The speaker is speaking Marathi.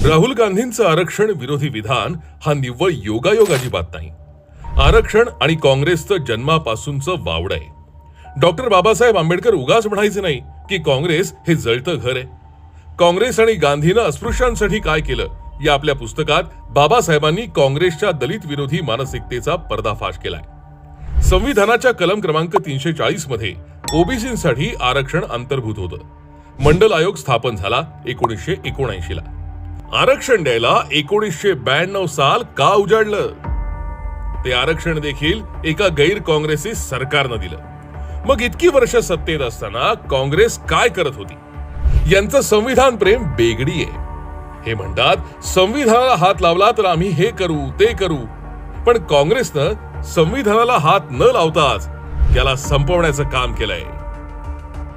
राहुल गांधींचं आरक्षण विरोधी विधान हा निव्वळ योगायोग अजिबात नाही. आरक्षण आणि काँग्रेसचं जन्मापासूनचं वावड आहे. डॉक्टर बाबासाहेब आंबेडकर उगाच म्हणायचे नाही की काँग्रेस हे जळतं घर आहे. काँग्रेस आणि गांधीनं अस्पृश्यांसाठी काय केलं या आपल्या पुस्तकात बाबासाहेबांनी काँग्रेसच्या दलित विरोधी मानसिकतेचा पर्दाफाश केलाय. संविधानाच्या कलम क्रमांक 340 मध्ये ओबीसींसाठी आरक्षण अंतर्भूत होतं. मंडल आयोग स्थापन झाला 1979 ला. आरक्षण द्यायला 1992 साल का उजाडलं? ते आरक्षण देखील एका गैर काँग्रेसी सरकारनं दिलं. मग इतकी वर्ष सत्तेत असताना काँग्रेस काय करत होती? यांचं संविधान प्रेम बेगडी आहे. हे म्हणतात संविधानाला हात लावला तर आम्ही हे करू ते करू, पण काँग्रेसनं संविधानाला हात न लावताच त्याला संपवण्याचं काम केलंय.